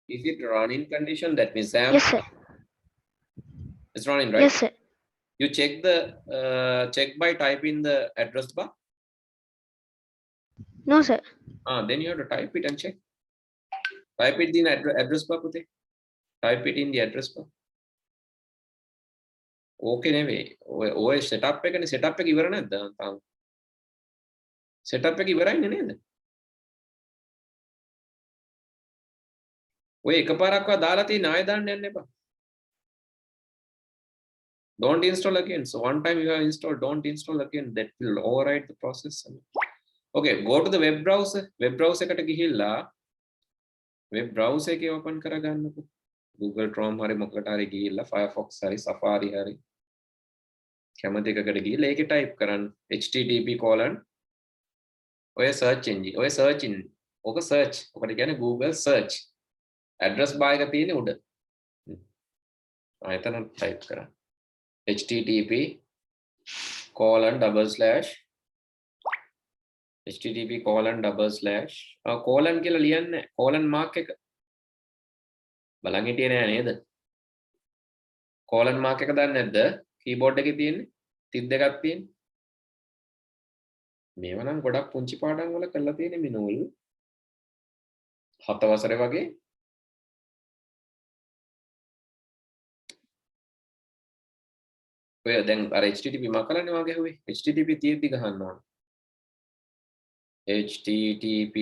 Is it running condition? That means SAMP. Yes, sir. It's running, right? Yes, sir. You check the check by typing the address bar. No, sir. Then you have to type it and check. Type it in address bar, puthe. Type it in the address bar. Okay, නෙවෙයි. ඔය setup එකනේ setup එක ඉවර නැද්ද? තාම. setup එක ඉවරයිනේ නේද? ඔය එකපාරක්වත් දාලා තියෙන ආයෙ දාන්න යන්න එපා. Don't install again. So one time you have installed, don't install again. That will override the process. Okay, go to the web browser. Web browser එකට ගිහිල්ලා web browser එකේ open කරගන්නකො. Google Chrome හරි මොකකට හරි ගිහිල්ලා Firefox හරි Safari හරි කැමති එකකට ගිහිල්ලා ඒකේ type කරන්න http ඔය search engine. ඔය search engine. ඔක search. ඔකට කියන්නේ Google search. address bar එක තියෙන්නේ උඩ. එතන type කරන්න. http http colon කියලා ලියන්නේ colon mark එක බලන් හිටියේ නෑ නේද colon mark එක දන්නේ නැද්ද keyboard එකේ තියෙන්නේ තිත් දෙකක් තියෙන්නේ මේව නම් ගොඩක් පුංචි පාඩම් වල කරලා තියෙන්නේ මිනුල් 7 වසරේ වගේ ඔය දැන් අර http මකලන්නේ වගේ හුවේ http තියෙද්දි ගහන්න ඕන http ://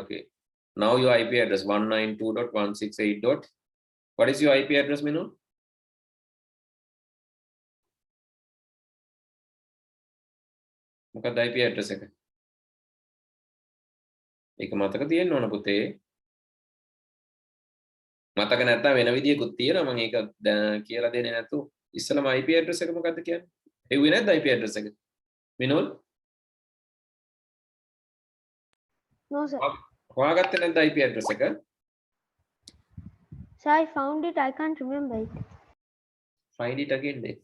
okay now your IP address 192.168. What is your IP address Minu? මොකක්ද IP address එක? ඒක මතක තියෙන්න ඕන පුතේ. මතක නැත්නම් වෙන විදියකුත් තියෙනවා මම ඒක කියලා දෙන්නේ නැතු. ඉස්සලම IP address එක මොකක්ද කියන්නේ? හෙව්වේ නැද්ද IP address එක? මිනුල්? No, sir. හොයාගත්තේ නැද්ද IP address එක? Sir, I found it. I can't remember it. Find it again then.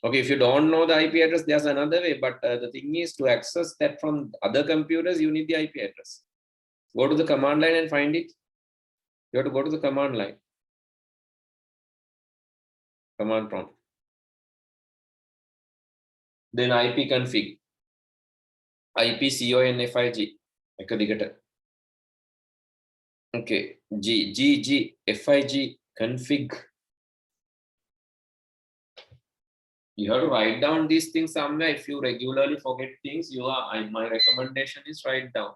Okay, if you don't know the IP address, there's another way. But the thing is, to access that from other computers, you need the IP address. Go to the command line and find it. You have to go to the command line. Command prompt. Then IP config. IPCONFIG. Okay. FIG config. You have to write down these things somewhere. If you regularly forget things, my recommendation is write down.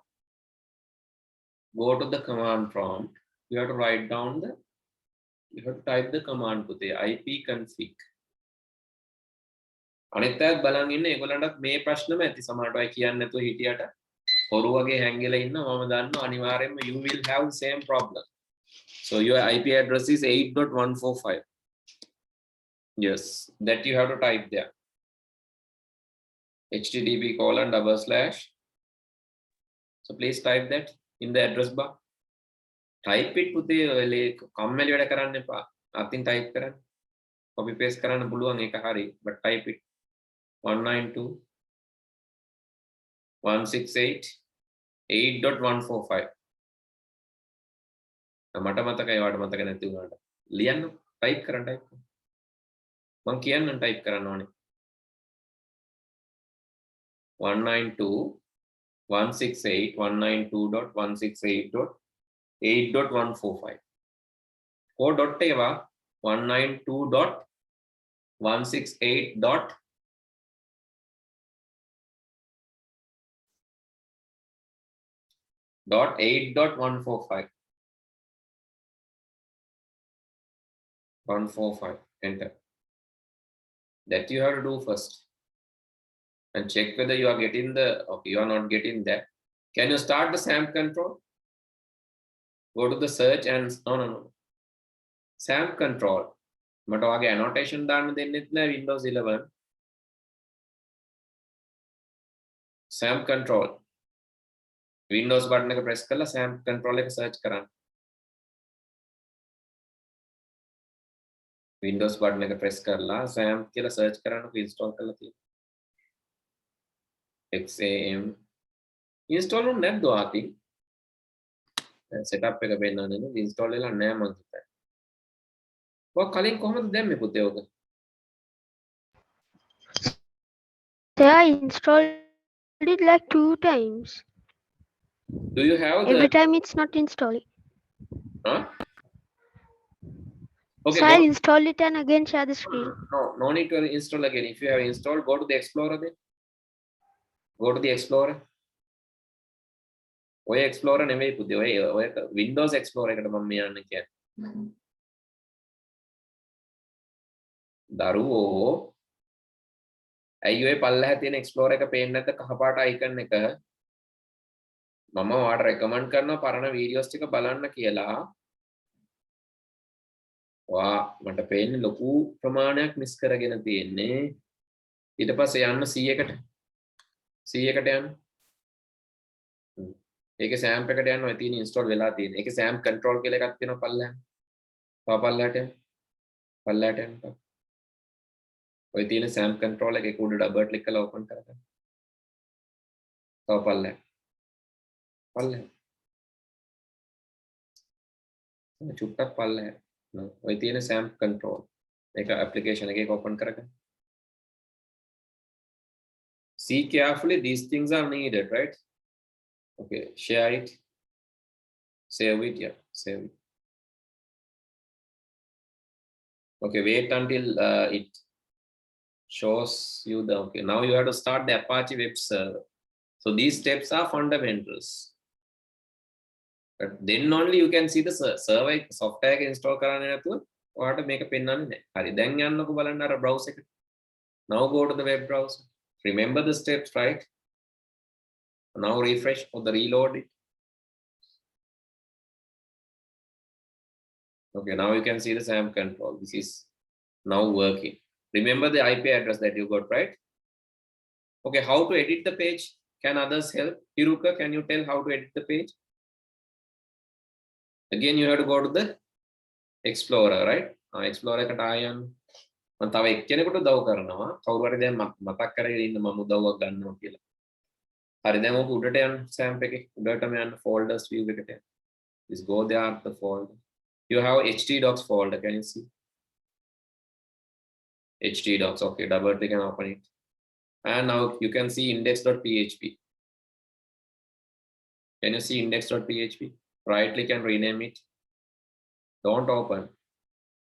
Go to the command prompt. You have to write down you have to type the command puthe IP config. අනිත් බලන් ඉන්න ඒගොල්ලන්ටත් මේ ප්‍රශ්නම ඇති සමහරට අය කියන්නේ නැතුව හිටියට හොරු වගේ හැංගිලා ඉන්න මම දන්නවා අනිවාර්යයෙන්ම you will have the same problem. So your IP address is 8.145. Yes, that you have to type there. http:// So please type that in the address bar. Type it පුතේ කම්මැලි වැඩ කරන්න එපා. අතින් type කරන්න. Copy paste කරන්න පුළුවන් ඒක හරි. But type it 192.168.8.145. මට මතකයි වාට මතක නැති වුණාට. ලියන්න type කරන්න type කරන්න. මම කියන්නම් type කරන්න ඕනේ. 192.168.8.145. Code dot ඒවා 192.168.8.145. 145. Enter. That you have to do first. And check whether you are getting okay, you are not getting that. Can you start the SAMP control? Go to the search and no. SAMP control. මට ඔයාගේ annotation දාන්න දෙන්නෙත් නෑ Windows 11. SAMP control. Windows button එක press කරලා SAMP control එක search කරන්න. Windows button එක press කරලා SAMP කියලා search කරන්නකො install කරලා තියෙනවා. XAM install on නැද්ද ආති setup එක පෙන්නන්නේ නේ install වෙලා නැහැ මං හිතන්නේ ඔය කලින් කොහොමද දැම්මේ පුතේ ඔක They are installed it like 2 times. do you have the Every time it's not installed. huh? Okay, So I'll install it and again share the screen. no need to install again. If you have installed, go to the Explorer then. Go to the Explorer. ඔය Explorer නෙමෙයි පුතේ. ඔය Windows Explorer එකට මම යන්න කියන්නේ. දරුවෝ ඇයි ඔය පල්ලෙහා තියෙන Explorer එක පේන්නේ නැද්ද කහපාට icon එක? මම ඔයාලට recommend කරනවා පරණ videos ටික බලන්න කියලා. වා මට පේන්නේ ලොකු ප්‍රමාණයක් මිස් කරගෙන තියෙන්නේ. ඊට පස්සේ යන්න 100කට 100කට යන්න. ඒකේ SAMP එකට යන්න ඔය තියෙන install වෙලා තියෙන. ඒකේ SAMP control කියලා එකක් තියෙනවා පල්ලෙහා. තව පල්ලෙහාට යන්න. පල්ලෙහාට යන්න. ඔය තියෙන SAMP control එකේ උඩ double click කරලා open කරගන්න. තව පල්ලෙහා. පල්ලෙහා. චුට්ටක් පල්ලෙහා. ඔය තියෙන SAMP control එක application එකක open කරගන්න. See carefully, these things are needed, right? Okay, share it, save it, yeah, save it. Okay, wait until it shows you the, okay, now you have to start the Apache web server. So these steps are fundamentals. But then only you can see the server software එක install කරන්න නැතුව ඔයාලට මේක පෙන්වන්නේ නැහැ. හරි දැන් යන්නකෝ බලන්න අර browser එකට. Now go to the web browser. Remember the steps, right? Now refresh or the reload it. Okay, now you can see the SAMP control. This is now working. Remember the IP address that you got, right? Okay, how to edit the page? Can others help? Hiruka, can you tell how to edit the page? Again, you have to go to the Explorer, right? Explorer එකට ආය යන්න. මම තව එක්කෙනෙකුට උදව් කරනවා. කවුරු හරි දැන් මතක් කරගෙන ඉන්න මම උදව්වක් ගන්නවා කියලා. හරි දැන් ඔක උඩට යන්න SAMP එකේ උඩටම යන්න folders view එකට යන්න. Just go there at the folder. You have htdocs folder, can you see? htdocs, okay, double click and open it. And now you can see index.php. Can you see index.php? Right click and rename it. Don't open.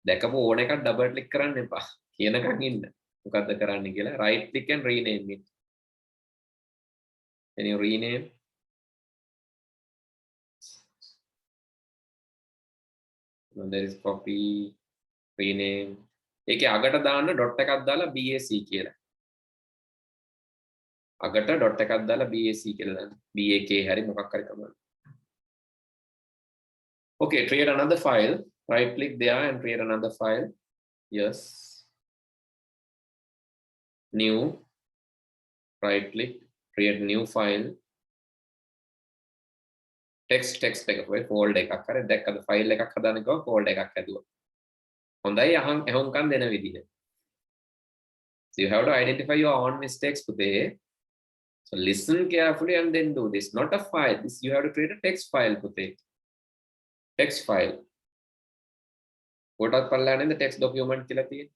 දැකපු ඕන එකක් double click කරන්න එපා. කියනකන් ඉන්න. මොකද්ද කරන්න කියලා. Right click and rename it. Can you rename? And there is copy, rename. ඒකේ අගට දාන්න dot එකක් දාලා BAC කියලා. අගට dot එකක් දාලා BAC කියලා දාන්න. BAK හරි මොකක් හරි තමයි. Okay, create another file. Right click there and create another file. Yes. New. Right click. Create new file. Text එක ඔය folder එකක් හරි දැක්කද file එකක් හදාන්න ගියා folder එකක් හැදුවා. හොඳයි අහුම්කම් දෙන විදිහ. So you have to identify your own mistakes පුතේ. So listen carefully and then do this. Not a file. This you have to create a text file පුතේ. Text file. කොටත් පල්ලන්නේ the text document කියලා තියෙන්නේ.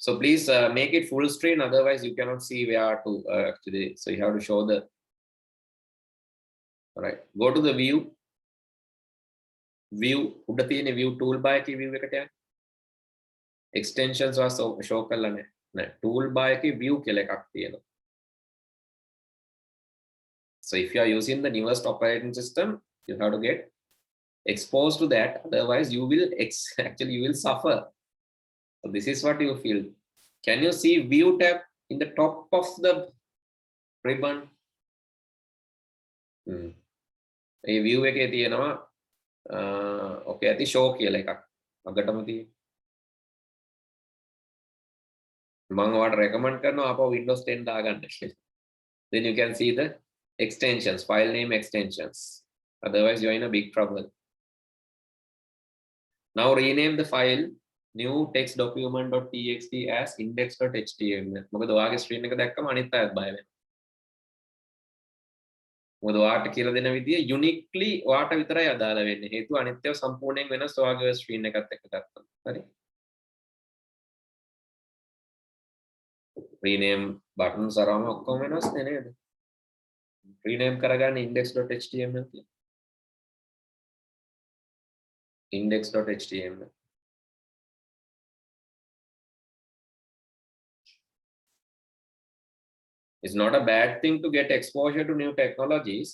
So please make it full screen, otherwise you cannot see where to actually. So you have to show the. All right, go to the view. View, උඩ තියෙන view toolbar එකේ view එකට යන්න. Extensions was show කරලා නැහැ. Toolbar එකේ view කියලා එකක් තියෙනවා. So if you are using the newest operating system, you have to get exposed to that, otherwise you will actually you will suffer. So this is what you feel. Can you see view tab in the top of the ribbon? A view එකේ තියෙනවා okay ඇති show කියලා එකක් අගටම තියෙන. මම ඔයාලට recommend කරනවා අපෝ Windows 10 දාගන්න කියලා. Then you can see the extensions, file name extensions. Otherwise you are in a big trouble. Now rename the file new text document.txt as index.html. මොකද ඔයාගේ ස්ක්‍රීන් එක දැක්කම අනිත් අයත් බය වෙනවා. මොකද ඔයාට කියලා දෙන විදිය යුනික්ලි ඔයාට විතරයි අදාළ වෙන්නේ. හේතුව අනිත් ඒවා සම්පූර්ණයෙන් වෙනස් ඔයාගේ ස්ක්‍රීන් එකත් එක්ක ගත්තම. හරි? rename buttons අරම ඔක්කොම වෙනස් නේ නේද? rename කරගන්න index.html කියලා. index.html. It's not a bad thing to get exposure to new technologies,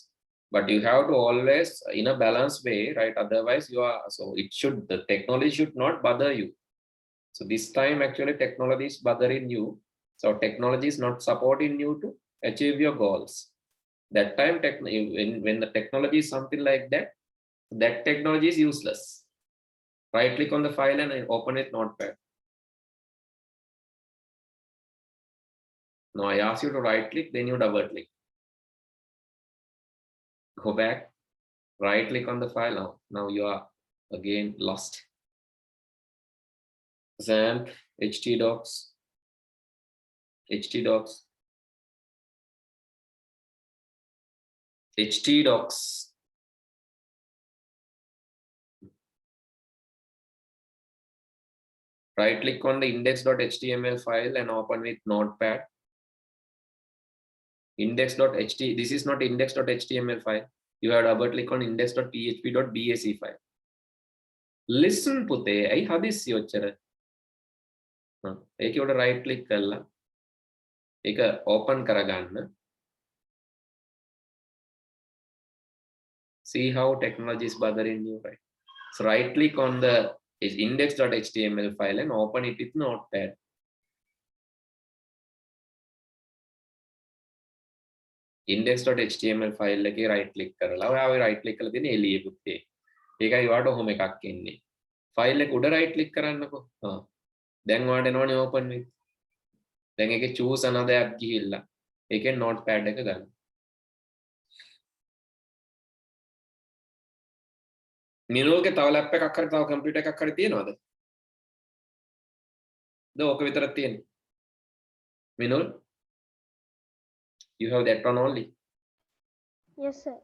but you have to always in a balanced way, right? Otherwise you are, so the technology should not bother you. So this time actually technology is bothering you. So technology is not supporting you to achieve your goals. That time when the technology is something like that, that technology is useless. Right click on the file and open it notepad. Now I ask you to right click, then you double click. Go back, right click on the file. Now you are again lost. XAMPP, htdocs, htdocs, htdocs. Right click on the index.html file and open with notepad. Index.ht, this is not index.html file. You have double click on index.php.base file. Listen පුතේ, ඇයි හදිස්සි ඔච්චර? ඒකේ උඩ right click කරලා ඒක open කරගන්න. See how technology is bothering you, right? So right click on the index.html file and open it with notepad. index.html file එකේ right click කරලා ඔයාව right click කරලා තියෙන එළියේ පුතේ. ඒකයි ඔයාට ඔහොම එකක් එන්නේ. file එක උඩ right click කරන්නකෝ. දැන් ඔයාට එනවනේ open with. දැන් ඒකේ choose another app ගිහිල්ලා ඒකේ notepad එක ගන්න. මිනුල්ගේ තව ලැප් එකක් හරි තව කම්පියුටර් එකක් හරි තියෙනවද? ඕක විතරක් තියෙන්නේ. මිනුල්, you have that one only? Yes, sir.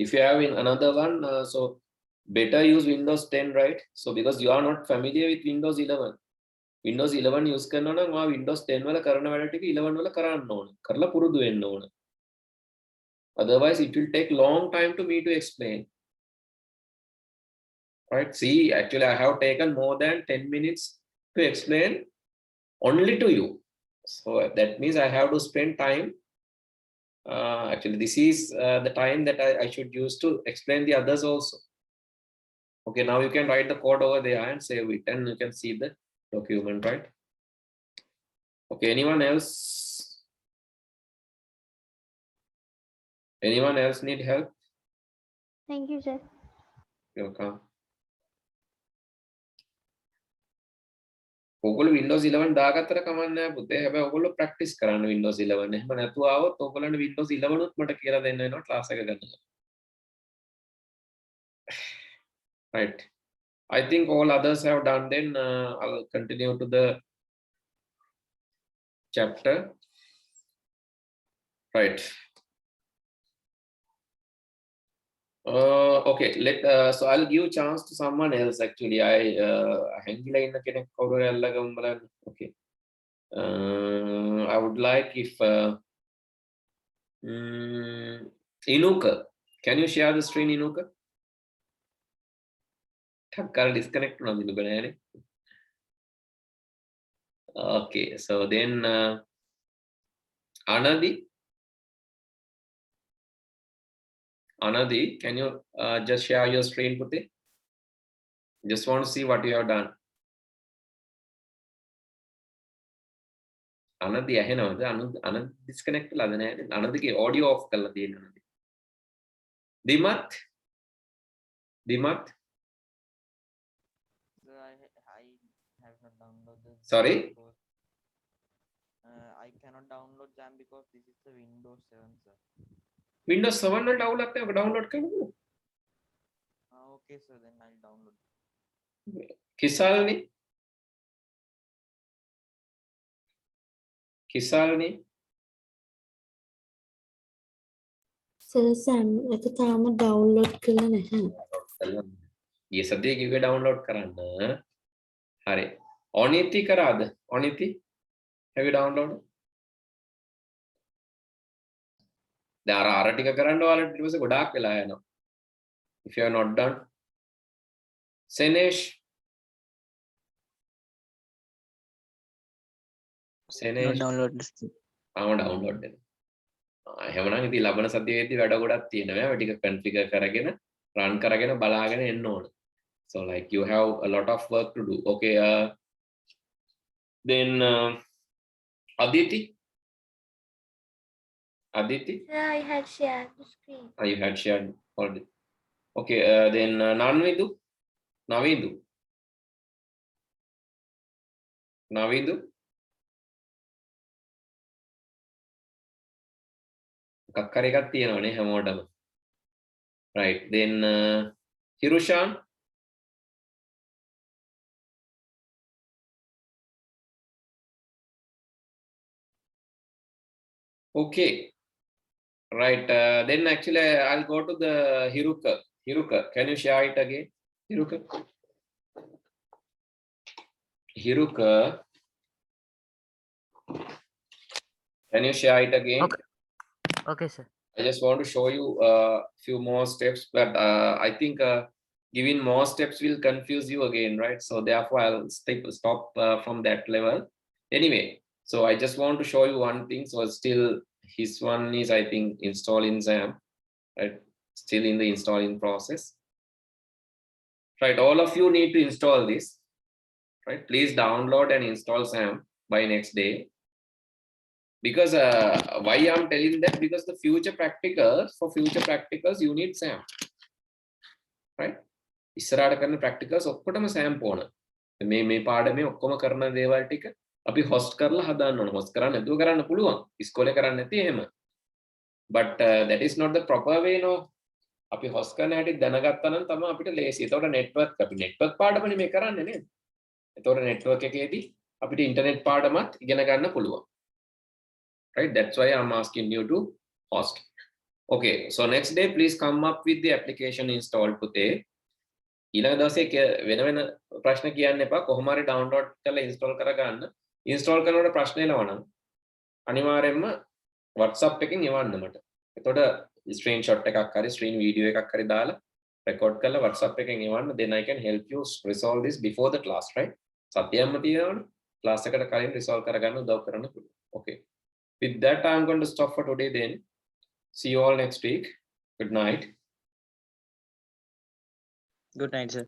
If you have in another one, so better use Windows 10, right? So because you are not familiar with Windows 11. Windows 11 use කරනවා නම් ඔයා Windows 10 වල කරන වැඩ ටික 11 වල කරන්න ඕන. කරලා පුරුදු වෙන්න ඕන. Otherwise it will take long time to me to explain. Right? See, actually I have taken more than 10 minutes to explain only to you. So that means I have to spend time. Actually, this is the time that I should use to explain the others also. Okay, now you can write the code over there and save it, and you can see the document, right? Okay, anyone else? Anyone else need help? Thank you, sir. You're welcome. ඔගොල්ලෝ Windows 11 දාගත්තට කමක් නැහැ පුතේ. හැබැයි ඔගොල්ලෝ practice කරන්න Windows 11. එහෙම නැතුව ආවොත් ඔයගොල්ලන්ට Windows 11 උත් මට කියලා දෙන්න වෙනවා ක්ලාස් එක ගන්න. Right. I think all others have done. Then I'll continue to the chapter. Right. Okay, so I'll give chance to someone else. Actually, හැංගිලා ඉන්න කෙනෙක් කවුරු හරි අල්ලගමු බලන්න. Okay. I would like if Inuka, can you share the screen, Inuka? ઠක්කාර disconnect වුණාද Inuka නෑනේ. Okay, so then Anadi, can you just share your screen, Puti? Just want to see what you have done. Anadi ඇහෙනවද? Anadi disconnect වෙලාද නෑනේ. Anadiගේ audio off කරලා තියෙනවා. Dimat? Sir, I have not downloaded. Sorry? I cannot download Jam because this is the Windows 7, sir. Windows 7 වල download කරන්න. Okay, sir, then I'll download. Kisalni? Kisalni? Sir Sam එක තාම download කරලා නැහැ. ගිය සතියේ කිව්වේ download කරන්න. හරි. Oniti කරාද? Oniti? Have you downloaded? දැන් අර ටික කරන්න ඔයාලට ඊට පස්සේ ගොඩාක් වෙලා යනවා. If you are not done. Senesh. Senesh. download download දෙන්න. එහෙමනම් ඉතින් ලබන සතියේදී වැඩ ගොඩක් තියෙනවා. ඒ ටික configure කරගෙන run කරගෙන බලාගෙන එන්න ඕන. So like you have a lot of work to do. Okay, then Aditi. Yeah, I had shared the screen. You had shared already. Okay, then Navidu. මොකක් හරි එකක් තියෙනවනේ හැමෝටම. Right, then Hirushan. Okay. Right, then actually I'll go to the Hiruka. Hiruka, can you share it again? Hiruka, can you share it again? Okay, sir. I just want to show you a few more steps, but I think giving more steps will confuse you again, right? So therefore I'll stop from that level. Anyway, so I just want to show you one thing. So still his one is, I think, installing XAMPP, right? Still in the installing process. Right, all of you need to install this, right? Please download and install XAMPP by next day. Because why I'm telling that, because the future practicals you need XAMPP, right? ඉස්සරහට කරන practicals ඔක්කොටම XAMPP ඕන. මේ පාඩමේ ඔක්කොම කරන දේවල් ටික අපි host කරලා හදාන්න ඕන. host කරන්න නැතුව කරන්න පුළුවන්. ඉස්කෝලේ කරන්න නැති එහෙම. But that is not the proper way, no. අපි host කරන හැටි දැනගත්තා නම් තමයි අපිට ලේසි. ඒතකොට අපි network පාඩමනේ මේ කරන්නේ නේද? ඒතකොට network එකේදී අපිට internet පාඩමත් ඉගෙන ගන්න පුළුවන්. Right, that's why I'm asking you to host. Okay, so next day please come up with the application installed පුතේ. ඊළඟ දවසේ වෙන වෙන ප්‍රශ්න කියන්න එපා. කොහොම හරි download කරලා install කරගන්න. install කරනකොට ප්‍රශ්න එනවා නම් අනිවාර්යයෙන්ම WhatsApp එකෙන් එවන්න මට. එතකොට screenshot එකක් හරි screen video එකක් හරි දාලා record කරලා WhatsApp එකෙන් එවන්න. Then I can help you resolve this before the class, right? සතියෙම තියෙනවනේ. class එකට කලින් resolve කරගන්න උදව් කරන්න පුළුවන්. Okay. With that, I'm going to stop for today then. See you all next week. Good night. Good night, sir.